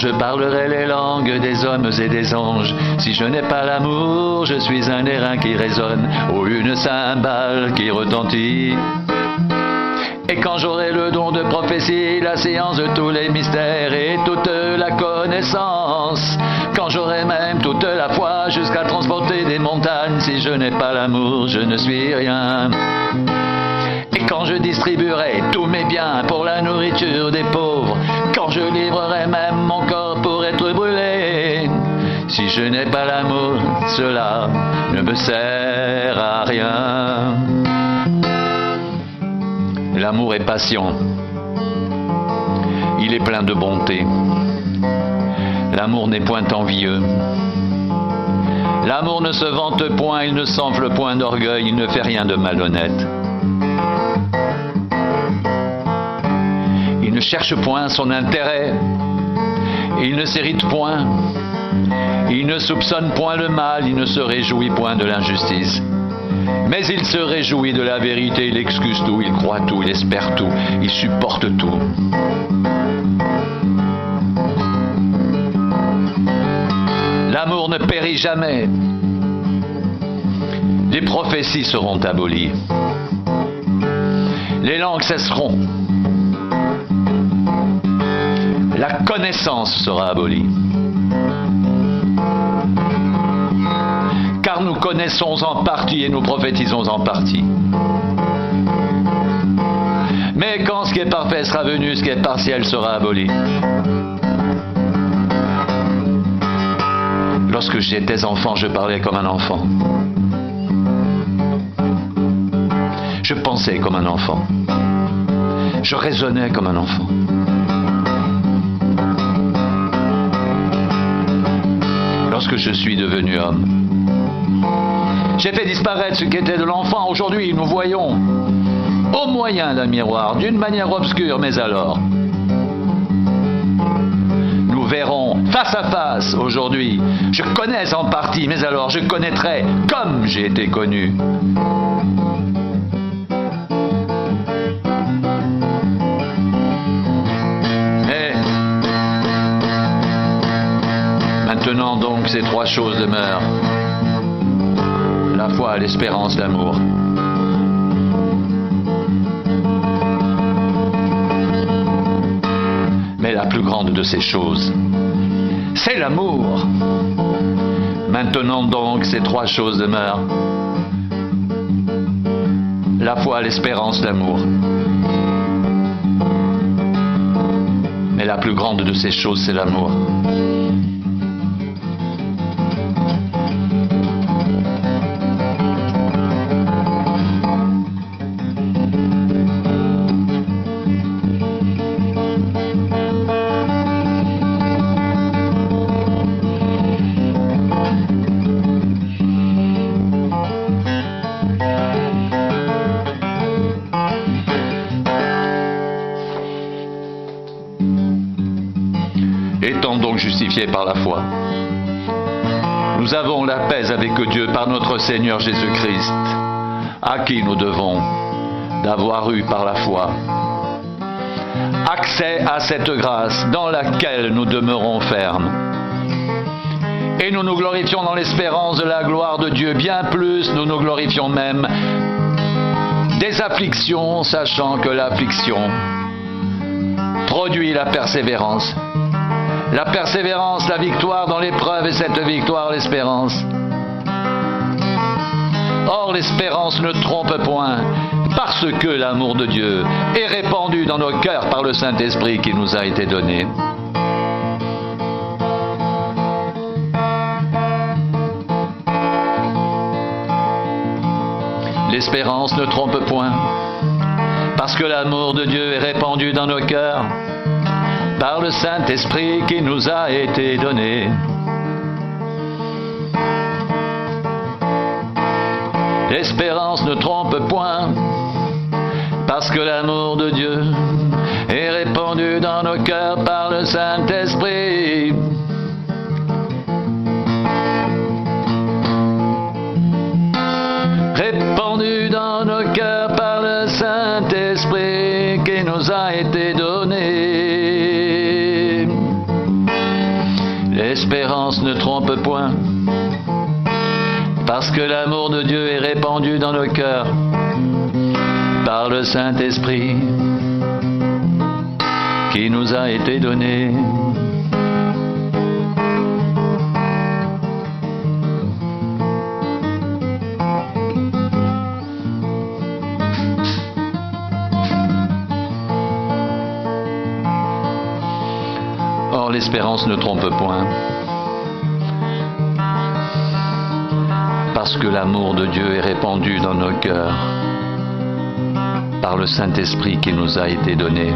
je parlerai les langues des hommes et des anges. Si je n'ai pas l'amour, je suis un airain qui résonne, ou une cymbale qui retentit. Et quand j'aurai le don de prophétie, la science de tous les mystères et toute la connaissance, quand j'aurai même toute la foi jusqu'à transporter des montagnes, si je n'ai pas l'amour, je ne suis rien. Et quand je distribuerai tous mes biens pour la nourriture des pauvres, quand je livrerai même mon corps pour être brûlé, si je n'ai pas l'amour, cela ne me sert à rien. L'amour est patient. Il est plein de bonté. L'amour n'est point envieux. L'amour ne se vante point, il ne s'enfle point d'orgueil, il ne fait rien de malhonnête. Il ne cherche point son intérêt, il ne s'irrite point, il ne soupçonne point le mal, il ne se réjouit point de l'injustice. Mais il se réjouit de la vérité, il excuse tout, il croit tout, il espère tout, il supporte tout. L'amour ne périt jamais. Les prophéties seront abolies. Les langues cesseront. La connaissance sera abolie. Car nous connaissons en partie et nous prophétisons en partie. Mais quand ce qui est parfait sera venu, ce qui est partiel sera aboli. Lorsque j'étais enfant, je parlais comme un enfant. Je pensais comme un enfant. Je raisonnais comme un enfant. Lorsque je suis devenu homme, j'ai fait disparaître ce qui était de l'enfant. Aujourd'hui, nous voyons au moyen d'un miroir, d'une manière obscure, mais alors, nous verrons face à face aujourd'hui. Je connais en partie, mais alors je connaîtrai comme j'ai été connu. Mais maintenant donc, ces trois choses demeurent. La foi, l'espérance, l'amour. Mais la plus grande de ces choses, c'est l'amour. Maintenant donc, ces trois choses demeurent. La foi, l'espérance, l'amour. Mais la plus grande de ces choses, c'est l'amour. Étant donc justifiés par la foi, nous avons la paix avec Dieu par notre Seigneur Jésus-Christ, à qui nous devons, d'avoir eu par la foi, accès à cette grâce dans laquelle nous demeurons fermes. Et nous nous glorifions dans l'espérance de la gloire de Dieu. Bien plus, nous nous glorifions même des afflictions, sachant que l'affliction produit la persévérance. La persévérance, la victoire dans l'épreuve, et cette victoire, l'espérance. Or, l'espérance ne trompe point, parce que l'amour de Dieu est répandu dans nos cœurs par le Saint-Esprit qui nous a été donné. L'espérance ne trompe point, parce que l'amour de Dieu est répandu dans nos cœurs par le Saint-Esprit qui nous a été donné. L'espérance ne trompe point, parce que l'amour de Dieu est répandu dans nos cœurs par le Saint-Esprit. Répandu dans nos cœurs par le Saint-Esprit qui nous a été donné. ne trompe point, parce que l'amour de Dieu est répandu dans nos cœurs par le Saint-Esprit qui nous a été donné. Or, l'espérance ne trompe point, parce que l'amour de Dieu est répandu dans nos cœurs par le Saint-Esprit qui nous a été donné.